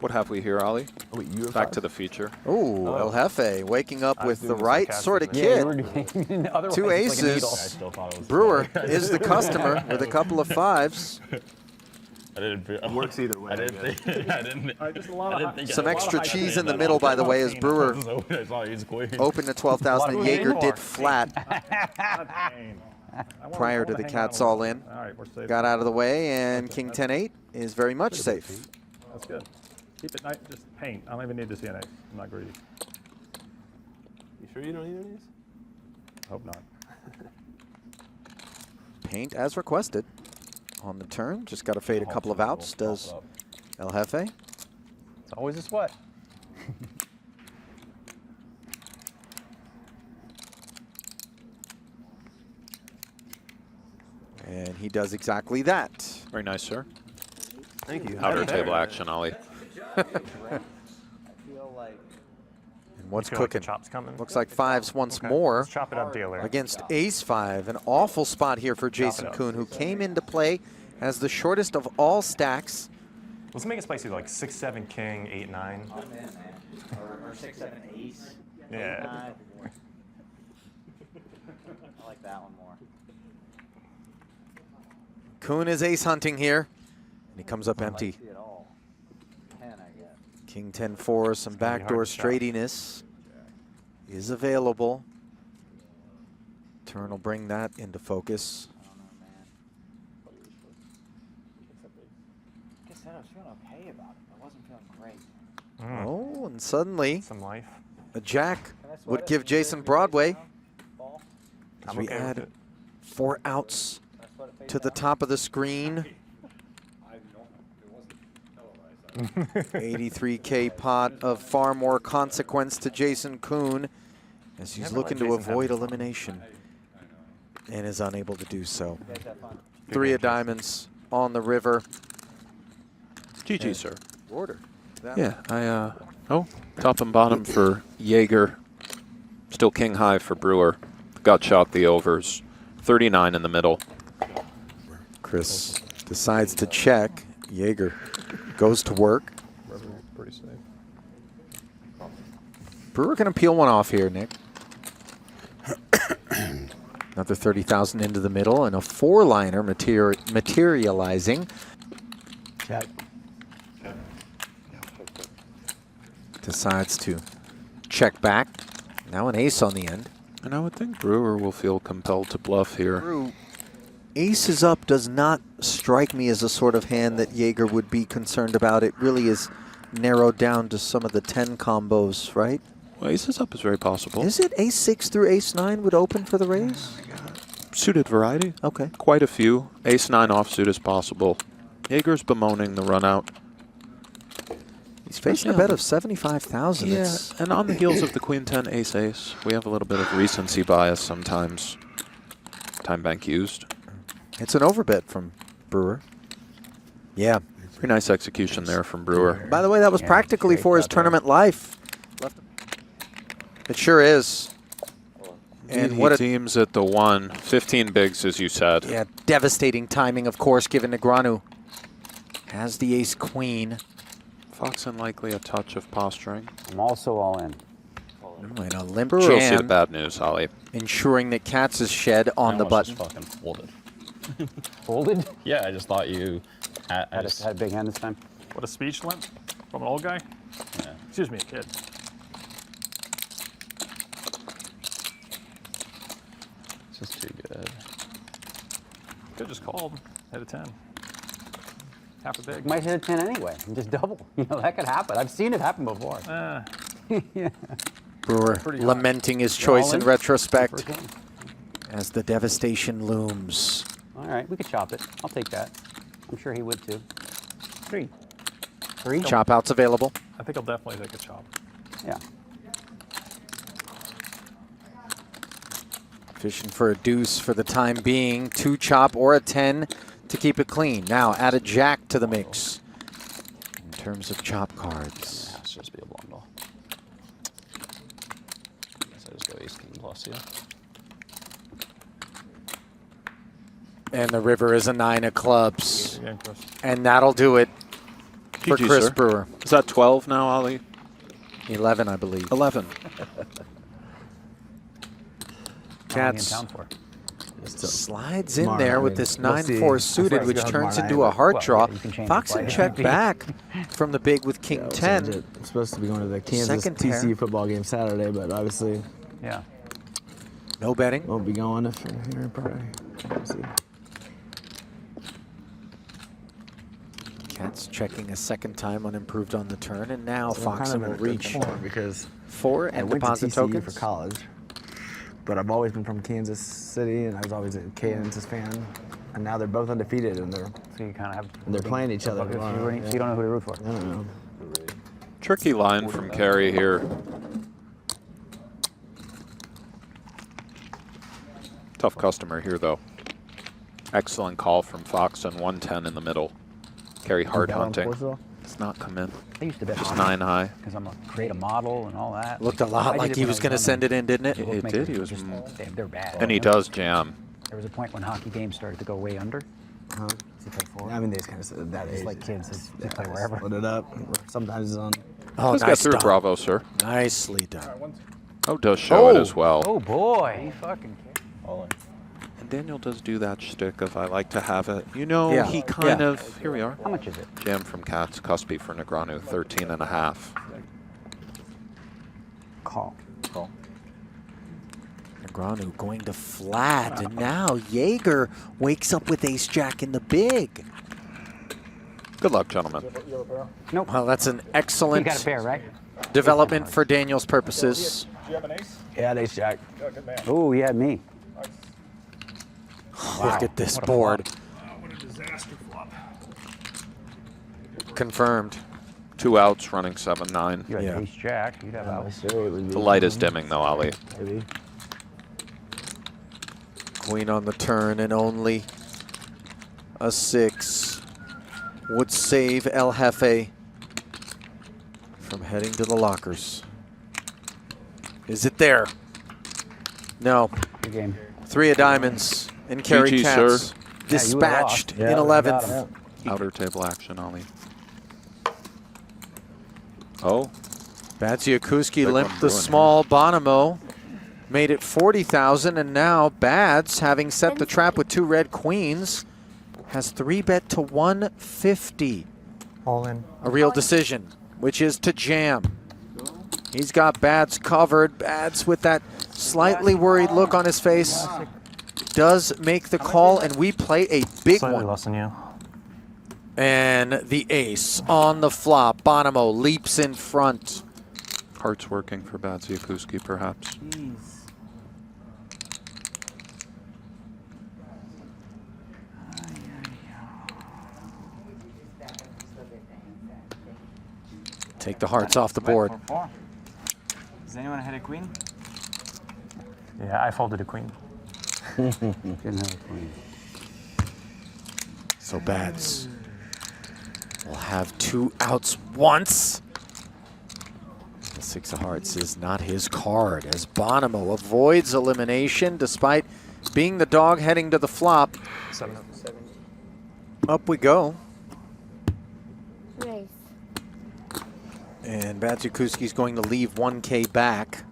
What have we here, Ali? Oh, wait, you have Back 5? to the feature. Ooh, El Jefe waking up with the doing this right sarcastically. sort of Yeah, kid. you were doing, otherwise Two it's like a needle. I aces. still thought it was Brewer funny. is the customer with a couple of 5s. I didn't. It works either way. I didn't think. I didn't. Just a lot I of didn't think Some I- extra I cheese didn't in the know middle, that. by the way, as Brewer I saw his queen. opened to 12,000 and Jaeger did flat pain. prior to the cats all in. All right, we're safe. Got out of the way, and King 10-8 is very much safe. That's good. Keep it nice. Just paint. I don't even need to see an ace. I'm not greedy. You sure you don't need any? Hope not. Paint as requested on the turn. Just got to fade a couple of outs. Does El Jefe? It's always a sweat. And he does exactly that. Very nice, sir. Thank you. Outer table action, Ali. And what's Feel like the cooking? chop's coming. Looks like 5s once Okay, more Let's chop it up, dealer. against Ace-5. An awful spot here for Jason up. Kuhn, who came into play as the shortest of all stacks. Let's make a spicy like 6-7 king, 8-9. Or 6-7 ace. Yeah. I like that one more. Kuhn is ace hunting here, and he comes up empty. See it all. 10, I guess. King 10-4, some gonna be backdoor hard to shot. straightiness is available. Turn will bring that into focus. I don't know, man. Like I said, I was feeling okay about it. I wasn't feeling great. Oh, and suddenly Some life. a jack Can I sweat would it? give Can you Jason face Broadway down? Ball? as I'm we okay with add it. 4 outs Can I sweat it face to the down? top of the screen. 83K pot of far more consequence to Jason Kuhn as he's Never looking let to Jason have avoid fun. elimination and is unable to do so. You guys have fun. 3 of diamonds on the river. GG, sir. Order. Yeah, top and bottom for Jaeger. Still king high for Brewer. Got shot the overs. 39 in the middle. Chris decides to check. Jaeger goes to work. Pretty safe. Brewer can peel one off here, Nick. Another 30,000 into the middle and a 4-liner materializing. Check. Decides to check back. Now an ace on the end. And I would think Brewer will feel compelled to bluff here. Brew, ace is up does not strike me as a sort of hand that Jaeger would be concerned about. It really is narrowed down to some of the 10 combos, right? Well, aces up is very possible. Is it ace-6 through ace-9 would open for the raise? Suited variety. Okay. Quite a few. Ace-9 offsuit is possible. Jaeger's bemoaning the run out. He's facing a bet of 75,000. Yeah, It's and on the heels of the Queen 10 Ace-Ace, we have a little bit of recency bias sometimes. Time bank used. It's an overbet from Brewer. Yeah. Very nice execution there from Brewer. By the way, that was Yeah, practically straight for his cut there. tournament life. It sure is. And And what he a teams at the 1. 15 bigs, as you said. yeah, devastating timing, of course, given Negreanu has the ace-queen. Fox unlikely a touch of posturing. I'm also all in. And a limp Brewer will see the jam, bad news, Holly. ensuring that Katz is shed on the Almost button. just fucking folded. Folded? Yeah, I just thought you had, Had a big hand this time. What a speech limp from an old guy. yeah. Excuse me, a kid. It's just too good. Could just called. Hit a 10. Half a big. Might hit a 10 anyway and just double. You know, that could happen. I've seen it happen before. Yeah. Brewer Pretty high. lamenting his You're all choice in in? retrospect First one. as the devastation looms. All right, we could chop it. I'll take that. I'm sure he would too. 3. 3? Chop outs available. I think I'll definitely take a chop. Yeah. Fishing for a deuce for the time being. 2 chop or a 10 to keep it clean. Now add a jack to the mix in terms of chop cards. Yeah, it's just be a bundle. Guess I just go ace king plus, yeah. And the river is a 9 of clubs. Again, Chris. And that'll do it. for GG, Chris sir. Brewer. Is that 12 now, Ali? 11, I believe. 11. How long are you in Cats town for? slides in Tomorrow there night. with this We'll see. 9-4 I suited, forgot which to go turns tomorrow into night, a heart Well, draw. yeah, you can change Fox the and play. check back from the big with King Yeah, so 10. I'm supposed to be going to the Kansas Second pair. TCU football game Saturday, but obviously Yeah. No betting. won't be going if you're here probably. We'll see. Cats checking a second time unimproved on the turn, and now So I'm Fox kind of will in a good reach form because 4 I and went to deposit TCU tokens. for college, but I've always been from Kansas City, and I was always a Kansas fan. And now they're both undefeated, and So you kind of have. they're playing each other So you, tomorrow, so you don't know who to root for. I don't know. Tricky line from Carey here. Tough customer here, though. Excellent call from Fox on 110 in the middle. Carey hard hunting. It's not come in. I used to bet Just 9 high. because I'm a create a model and all that. Looked a lot I like did he when I was going to young, send it in, didn't it? the It bookmakers did, he was just- they're bad. And he does jam. There was a point when hockey games started to go way under. Huh? He played forward. I mean, they just kind of said that Just age. like kids, they play wherever. Split it up. Sometimes it's on. Oh, Let's get nice through, done. bravo, sir. Nicely done. Oh, does show it Oh. as well. Oh boy, he fucking. And Daniel does do that shtick of I like to have it. You know, Yeah. he kind Yeah. of, here we are. How much is it? Jam from Cats, Cuspy for Negreanu, 13.5. Call. Negreanu going to flat, and now Jaeger wakes up with ace-jack in the big. Good luck, gentlemen. Nope. Well, that's an You excellent got a pair, right? development for Daniel's purposes. Yeah, ace jack. Oh, he had me. Look at this What a board. What a disaster flop. Confirmed. 2 outs, running 7-9. You had Yeah. ace jack. You'd have out. The light is dimming, though, Ali. Maybe. Queen on the turn, and only a 6 would save El Jefe from heading to the lockers. Is it there? No. Good game. 3 of diamonds, and Carey GG, Cats Yeah, you would've dispatched lost. in Yeah, 11th. got Outer table action, Ali. Oh, Badziakuski Big limped one the brewing small Bonomo, made it 40,000, and now Bads, having set the trap with 2 red queens, has 3-bet to 150. All in. A real decision, which is to jam. He's got Bads covered. Bads with that slightly worried look on his face does make the call, and we play a big Slightly one. less than you. And the ace on the flop. Bonomo leaps in front. heart's working for Badziakuski, perhaps. Take the hearts off the board. Does anyone hit a queen? Yeah, I folded a queen. Didn't have a queen. So Bads will have 2 outs once. The 6 of hearts is not his card, as Bonomo avoids elimination despite being the dog heading to the flop. 7. Up we go. Race. And Badziakuski's going to leave 1K back.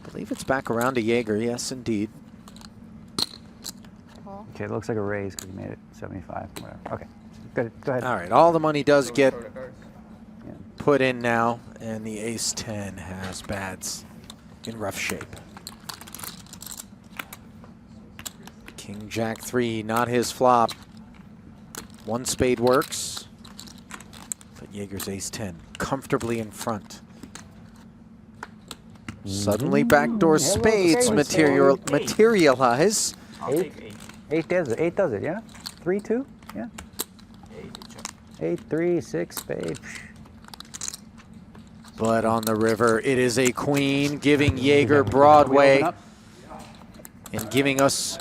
I believe it's back around to Jaeger. Yes, indeed. Okay, it looks like a raise because you made it 75. Whatever. Okay. Good. Go ahead. All right, all the money does get Yeah. put in now, and the ace-10 has Bads in rough shape. King Jack 3, not his flop. 1 spade works, but Jaeger's ace-10 comfortably in front. Suddenly backdoor spades materialize. Eight does it. 8 does it. Yeah. 3, 2. Yeah. 8, 3, 6 spade. But on the river, it is a queen, giving Jaeger Broadway and giving us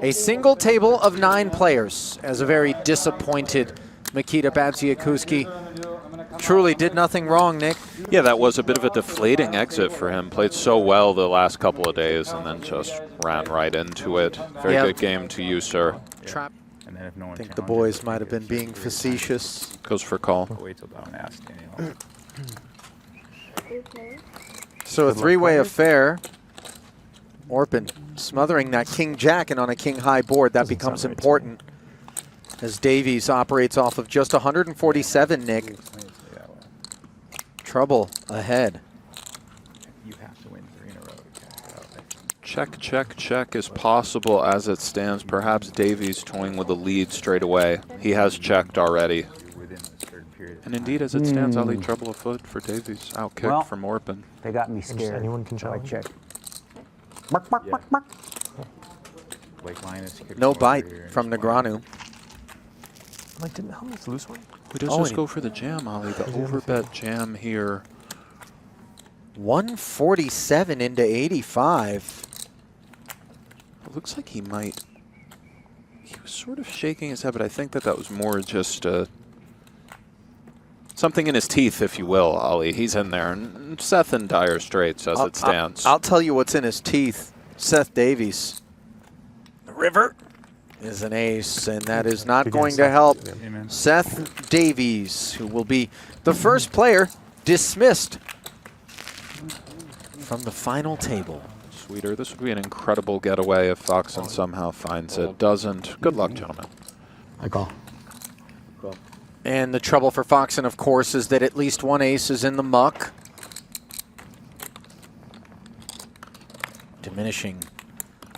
a single table of 9 players as a very disappointed Mikita Badziakuski truly did nothing wrong, Nick. Yeah, that was a bit of a deflating exit for him. Played so well the last couple of days and then just ran right into it. Very Yeah. good game to you, sir. Trap. And then if no one I think the challenges boys it, might have you been get being 6 3 facetious. Goes for call. times. Wait till Down asks Daniel. So a three-way affair. Orpin smothering that king-jack, and on a king-high board, that Doesn't becomes sound right to important as Davies operates off of just 147, Nick. Play that way. Trouble ahead. You have to win 3 in a row to cash it out. I think. Check, check, check is possible as it stands. Perhaps Davies toying with the lead straight away. He has checked already. You're within a certain period of And time. indeed, as it stands, Ali, trouble afoot for Davies. Outkick Well- from Orpin. They got me Just scared. anyone can so I challenge. checked. Bark, bark, bark, bark. Like Linus kicked No over bite here and from just Negreanu. Like, didn't Helmets lose one? He does Oh, just and go for the jam, Ali. The overbet jam here. 147 into 85. It looks like he might. He was sort of shaking his head, but I think that was more just something in his teeth, if you will, Ali. He's in there. And Seth in dire straits as it stands. I'll tell you what's in his teeth. Seth Davies. The river is an ace, and that is not Good going game, to Seth. help Amen. Seth Davies, who will be the first player dismissed from the final table. Sweeter. This would be an incredible getaway if Foxen somehow finds it. Doesn't. Good luck, gentlemen. I call. And the trouble for Foxen, of course, is that at least one ace is in the muck. Diminishing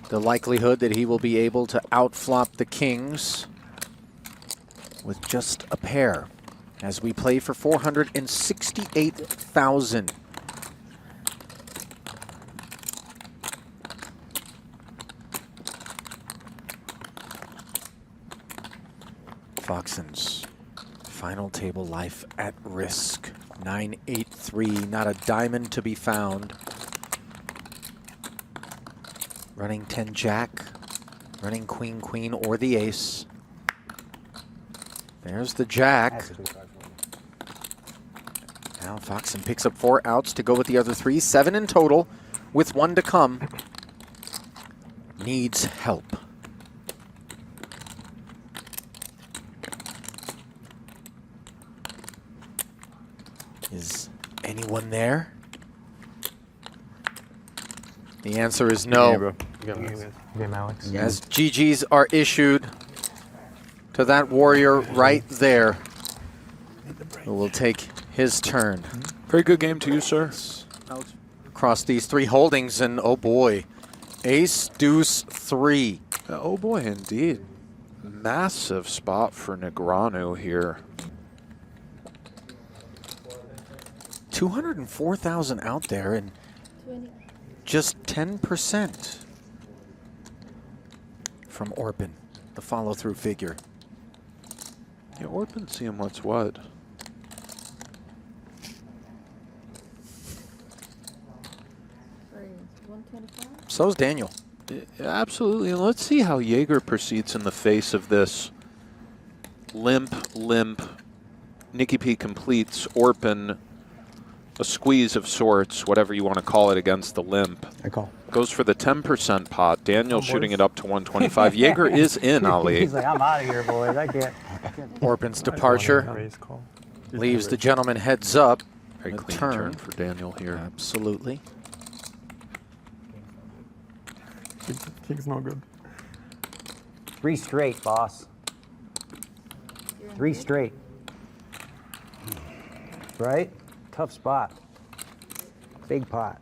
the likelihood that he will be able to outflop the kings with just a pair as we play for 468,000. Foxen's final table life at risk. 983, not a diamond to be found. Running 10 jack, running queen queen or the ace. There's the jack. That's a good card for me. Now Foxen picks up 4 outs to go with the other 3. 7 in total with 1 to come. Needs help. Is anyone there? The answer is no. Game, Alex. As GGs are issued to that warrior right there, who will take his turn. Very good game to you, sir. Across these 3 holdings, and oh boy, ace, deuce, 3. Oh boy, indeed. Massive spot for Negreanu here. 204,000 out there, and just 10% from Orpin, the follow-through figure. Yeah, Orpin seeing what's what. So's Daniel. Absolutely, and let's see how Jaeger proceeds in the face of this limp. Nicky P completes Orpin, a squeeze of sorts, whatever you want to call it, against the limp. I call. Goes for the 10% pot. Daniel shooting it up to 125. Jaeger is in, Ali. He's like, I'm out of here, boys. I can't. Orpin's departure Raise call. leaves the gentleman heads up. Very A clean turn. turn for Daniel here. Absolutely. King's no good. 3 straight, boss. 3 straight. Right? Tough spot. Big pot.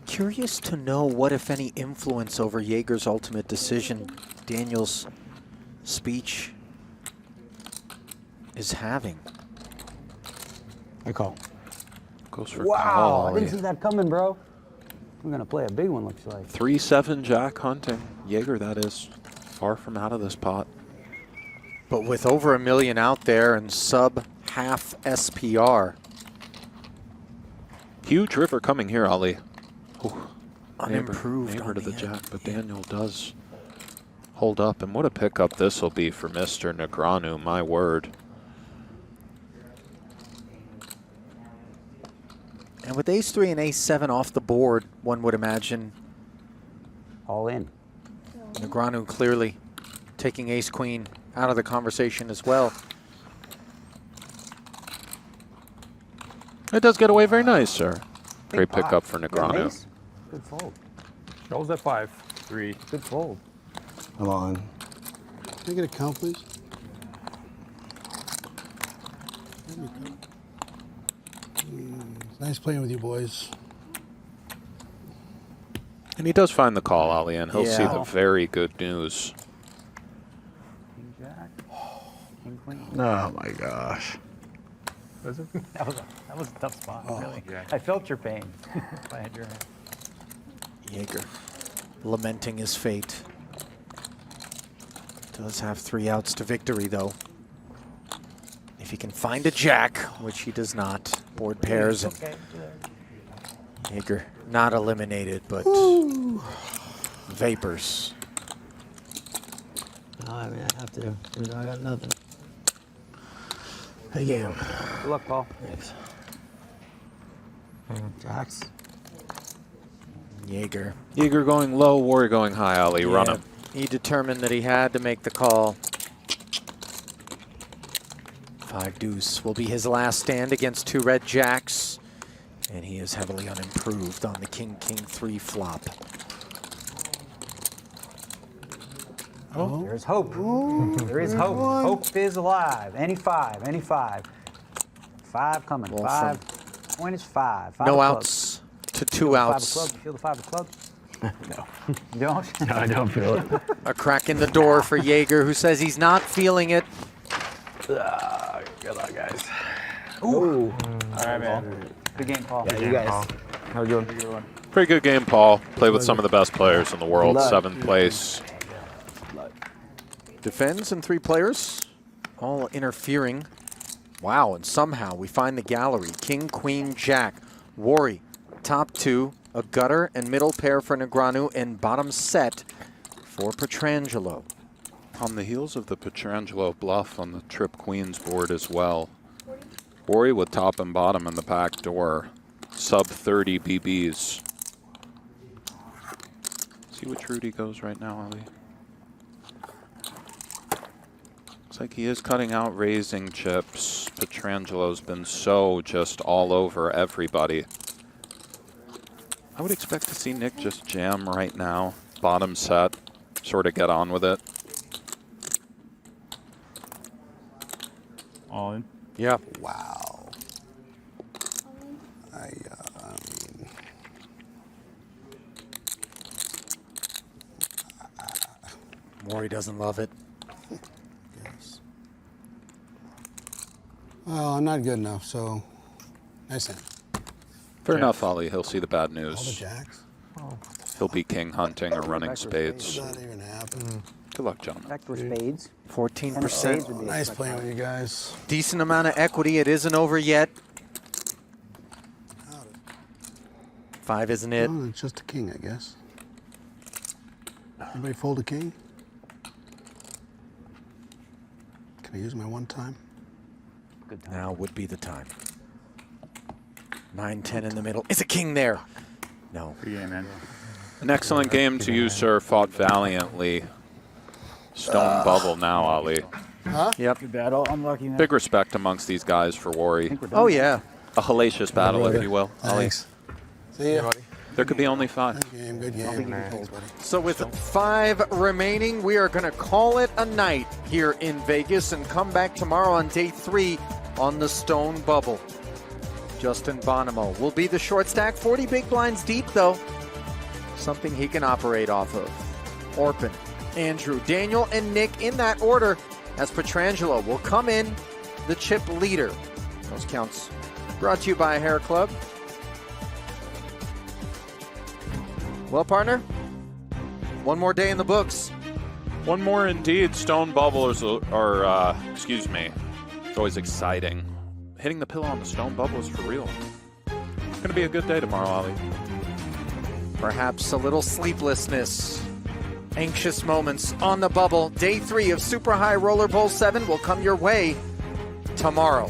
Curious to know what, if any, influence over Jaeger's ultimate decision Daniel's speech is having. I call. Goes for Wow, call. I didn't see that coming, bro. We're gonna play a big one, looks like. 3-7 jack hunting. Jaeger, that is, far from out of this pot. But with over $1 million out there and sub half SPR, Huge river coming here, Ali. Ooh, unimproved neighbor on to the end. jack, but Daniel does hold up. And what a pickup this will be for Mr. Negreanu, my word. And with ace-3 and ace-7 off the board, one would imagine All in. Negreanu clearly taking ace-queen out of the conversation as well. It does get away very nice, sir. Great Big pot. pickup for Yeah, Negreanu. ace. Good fold. Shows at 5. 3. Good fold. Come on. Can I get a count, please? Nice playing with you boys. And he does find the call, Ali, and he'll see Yeah. the very good news. King jack. King queen. Oh my gosh. Is it? That was a tough spot, really. yeah. I felt your pain. If I had your hand. Jaeger lamenting his fate. Does have 3 outs to victory, though. If he can find a jack, which he does not, board pairs, and Okay. Jaeger not eliminated, but vapors. I mean, I have to. I got nothing. Hey, game. Good luck, Paul. Thanks. Jacks. Jaeger. Jaeger going low, Warrior going high, Ali. Run Yeah, him. he determined that he had to make the call. 5 deuce will be his last stand against 2 red jacks. And he is heavily unimproved on the king-king-3 flop. Oh. There's hope. There is hope. Hope is alive. Any 5. Any 5. 5 coming. Well, 5. Point is 5. 5 No of outs to clubs. 2 outs. 5 of clubs. You feel the 5 of clubs? No. You don't? No, I don't feel it. A crack in the door for Jaeger, who says he's not feeling it. Good luck, guys. Ooh. All right, man. Good game, Paul. Yeah, you guys. How we doing? Pretty good game, Paul. Played with some of the best players in the world. Luck. 7th place. Defends and 3 players, all interfering. Wow, and somehow we find the gallery. King, queen, jack. Worry, top 2, a gutter and middle pair for Negreanu, and bottom set for Petrangelo. On the heels of the Petrangelo bluff on the trip queens board as well. Worry with top and bottom in the back door. Sub 30 BBs. See which route he goes right now, Ali. Looks like he is cutting out raising chips. Petrangelo's been so just all over everybody. I would expect to see Nick just jam right now. Bottom set, sort of get on with it. All in. Yeah. Wow. I mean, Worry doesn't love it. yes. Well, I'm not good enough, so nice hand. Fair enough, Ali. He'll see the bad All the news. jacks. He'll be king hunting or running spades. Does that even happen? Good luck, gentlemen. Backdoor spades. 14%. would be a Nice strike playing five. with you guys. Decent amount of equity. It isn't over yet. 5 isn't it? Oh, it's just a king, I guess. Anybody fold a king? Can I use my one time? Good time. Now would be the time. 9-10 in the middle. Is a king there? No. Good game, man. An excellent game to you, sir. Fought valiantly. Stone bubble now, Ali. Yep. Good battle. Unlucky. Man. Big respect amongst these guys for Worry. Oh, yeah. A hellacious battle, if you will, Ali. Thanks. See ya. There could be only 5. Good game, good game. Thanks, buddy. So with 5 remaining, we are going to call it a night here in Vegas and come back tomorrow on day 3 on the Stone Bubble. Justin Bonomo will be the short stack, 40 big blinds deep, though. Something he can operate off of. Orpin, Andrew, Daniel, and Nick in that order, as Petrangelo will come in the chip leader. Those counts brought to you by Hair Club. Well, partner, one more day in the books. One more indeed. Stone bubblers are, excuse me, it's always exciting. Hitting the pillow on the stone bubble is for real. It's going to be a good day tomorrow, Ali. Perhaps a little sleeplessness, anxious moments on the bubble. Day 3 of Super High Roller Bowl VII will come your way tomorrow.